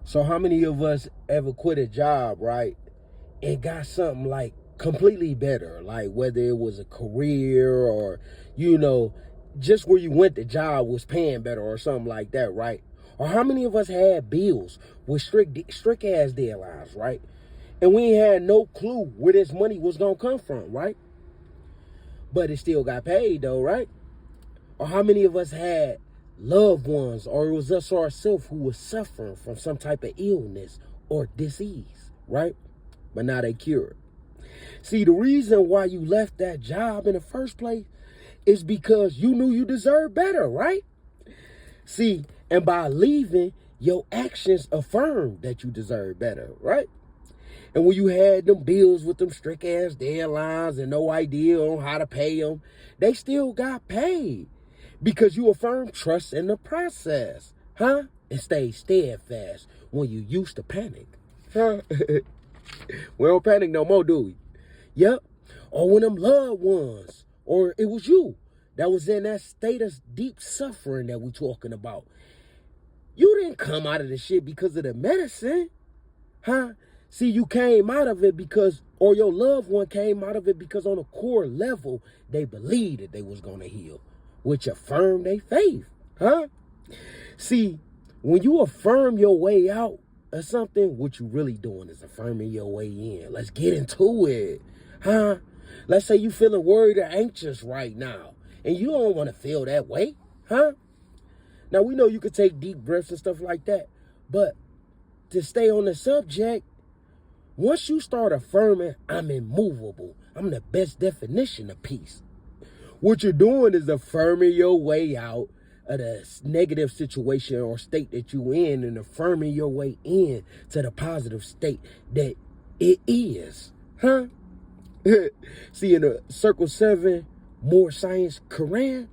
So how many of us ever quit a job, right, and got something like completely better, like whether it was a career or, just where you went, the job was paying better or something like that, right? Or how many of us had bills with strict ass deadlines, right? And we ain't had no clue where this money was gonna come from, right? But it still got paid though, right? Or how many of us had loved ones, or it was us ourselves who was suffering from some type of illness or disease, right? But now they cured. See, the reason why you left that job in the first place is because you knew you deserved better, right? See, and by leaving, your actions affirmed that you deserve better, right? And when you had them bills with them strict ass deadlines and no idea on how to pay them, they still got paid because you affirmed trust in the process, huh? And stayed steadfast when you used to panic, huh? We don't panic no more, do we? Yep. Or when them loved ones, or it was you that was in that state of deep suffering that we talking about. You didn't come out of the shit because of the medicine, huh? See, you came out of it because, or your loved one came out of it because on a core level, they believed that they was going to heal, which affirmed their faith, huh? See, when you affirm your way out of something, what you really doing is affirming your way in. Let's get into it, huh? Let's say you feeling worried or anxious right now, and you don't want to feel that way, huh? Now, we know you could take deep breaths and stuff like that, but to stay on the subject, once you start affirming, I'm immovable, I'm the best definition of peace, what you're doing is affirming your way out of the negative situation or state that you in and affirming your way in to the positive state that it is, huh? See, in the Circle 7 More Science Quran,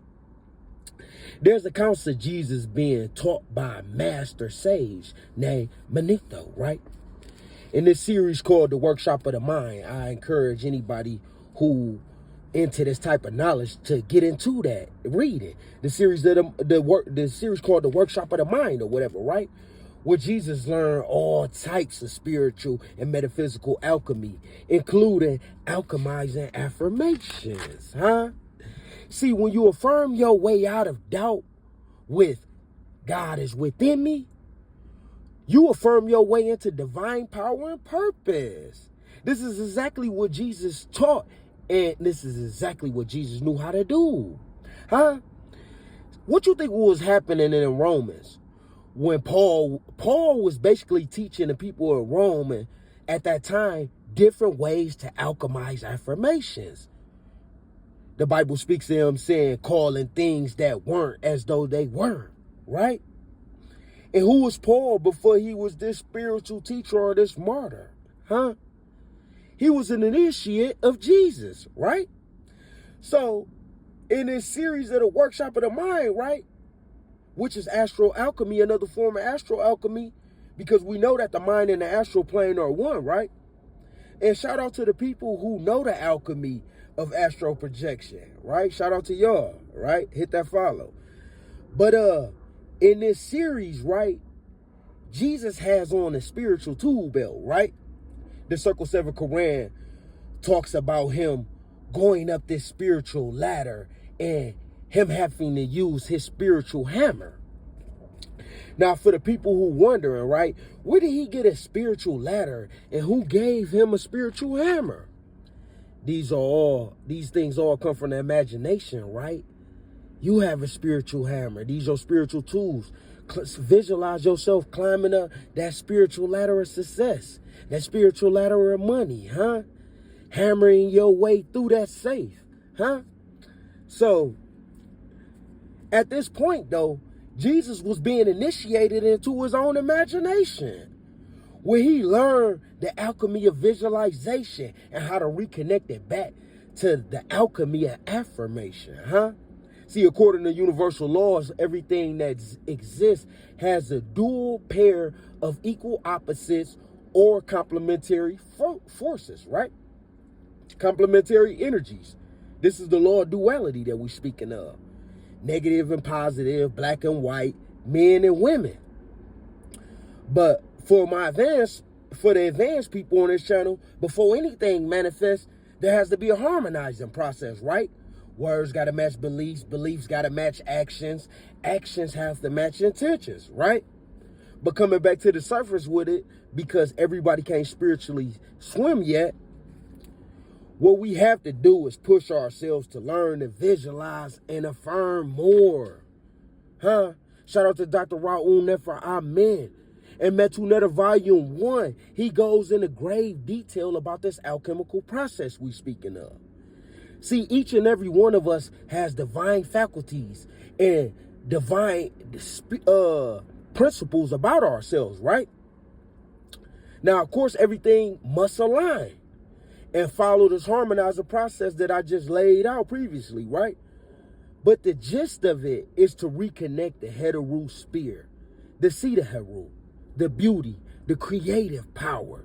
there's accounts of Jesus being taught by a master sage named Manito, right? In this series called The Workshop of the Mind, I encourage anybody who into this type of knowledge to get into that, read it. The series the series called The Workshop of the Mind or whatever, right? Where Jesus learned all types of spiritual and metaphysical alchemy, including alchemizing affirmations, huh? See, when you affirm your way out of doubt with God is within me, you affirm your way into divine power and purpose. This is exactly what Jesus taught, and this is exactly what Jesus knew how to do, huh? What you think was happening in Romans when Paul was basically teaching the people of Rome and at that time different ways to alchemize affirmations? The Bible speaks to him saying, calling things that weren't as though they weren't, right? And who was Paul before he was this spiritual teacher or this martyr, huh? He was an initiate of Jesus, right? So in this series of the Workshop of the Mind, right, which is astral alchemy, another form of astral alchemy, because we know that the mind and the astral plane are one, right? And shout out to the people who know the alchemy of astral projection, right? Shout out to y'all, right? Hit that follow. But in this series, right, Jesus has on a spiritual tool belt, right? The Circle 7 Quran talks about him going up this spiritual ladder and him having to use his spiritual hammer. Now, for the people who wondering, right, where did he get a spiritual ladder and who gave him a spiritual hammer? These things all come from the imagination, right? You have a spiritual hammer. These are your spiritual tools. Visualize yourself climbing up that spiritual ladder of success, that spiritual ladder of money, huh? Hammering your way through that safe, huh? So, at this point, though, Jesus was being initiated into his own imagination, where he learned the alchemy of visualization and how to reconnect it back to the alchemy of affirmation, huh? See, according to universal laws, everything that exists has a dual pair of equal opposites or complementary forces, right? Complementary energies. This is the law of duality that we're speaking of. Negative and positive, black and white, men and women. But For the advanced people on this channel, before anything manifests, there has to be a harmonizing process, right? Words got to match beliefs. Beliefs got to match actions. Actions have to match intentions, right? But coming back to the surface with it, because everybody can't spiritually swim yet, what we have to do is push ourselves to learn to visualize and affirm more. Shout out to Dr. Raul Nefer, amen. In Metuneta Volume 1, he goes into grave detail about this alchemical process we speaking of. See, each and every one of us has divine faculties and divine principles about ourselves, right? Now, of course, everything must align and follow this harmonizer process that I just laid out previously, right? But the gist of it is to reconnect the Heteru spear, the Sita Heru, the beauty, the creative power.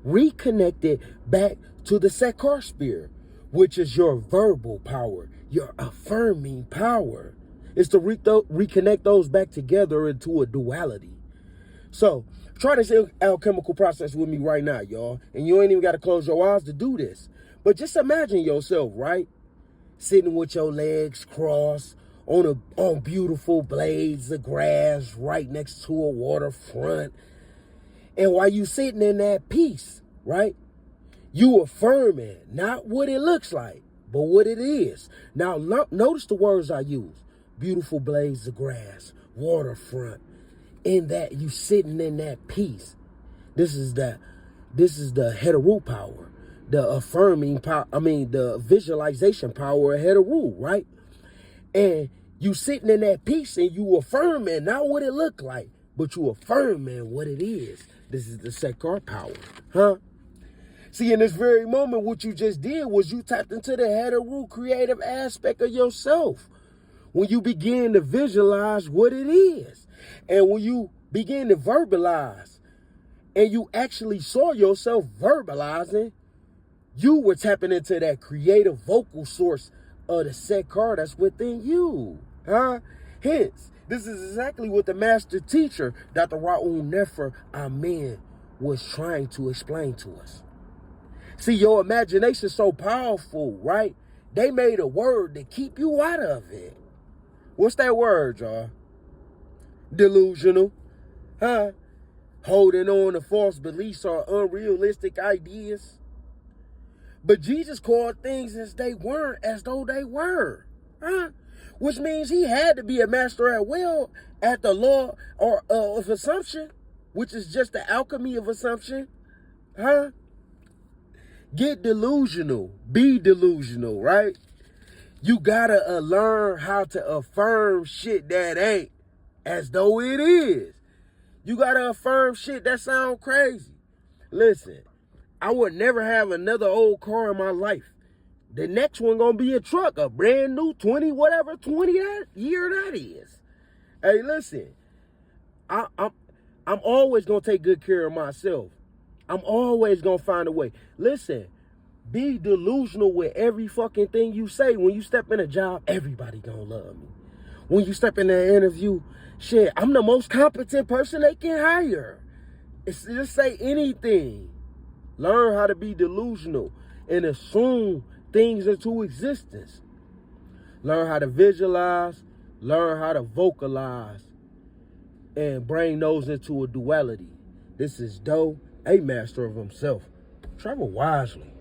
Reconnect it back to the Sekar spear, which is your verbal power, your affirming power. It's to reconnect those back together into a duality. So try this alchemical process with me right now, y'all. And you ain't even got to close your eyes to do this. But just imagine yourself, right? Sitting with your legs crossed on beautiful blades of grass right next to a waterfront. And while you sitting in that peace, right? You affirming not what it looks like, but what it is. Now, notice the words I use. Beautiful blades of grass, waterfront. In that, you sitting in that peace. This is the Heteru power, the affirming power. The visualization power of Heteru, right? And you sitting in that peace and you affirming not what it look like, but you affirming what it is. This is the Sekar power, See, in this very moment, what you just did was you tapped into the Heteru creative aspect of yourself. When you begin to visualize what it is, and when you begin to verbalize, and you actually saw yourself verbalizing, you were tapping into that creative vocal source of the Sekar that's within you. Hence, this is exactly what the master teacher, Dr. Raul Nefer, amen, was trying to explain to us. See, your imagination's so powerful, right? They made a word to keep you out of it. What's that word, y'all? Delusional. Holding on to false beliefs or unrealistic ideas. But Jesus called things as they weren't as though they were. Which means he had to be a master at will at the law of assumption, which is just the alchemy of assumption. Get delusional. Be delusional, right? You gotta learn how to affirm shit that ain't as though it is. You gotta affirm shit that sound crazy. Listen, I would never have another old car in my life. The next one gonna be a truck, a brand new 20 year that is. Hey, listen, I'm always gonna take good care of myself. I'm always gonna find a way. Listen, be delusional with every fucking thing you say. When you step in a job, everybody gonna love me. When you step in an interview, shit, I'm the most competent person they can hire. It's just say anything. Learn how to be delusional and assume things into existence. Learn how to visualize, learn how to vocalize, and bring those into a duality. This is Do, a master of himself. Travel wisely.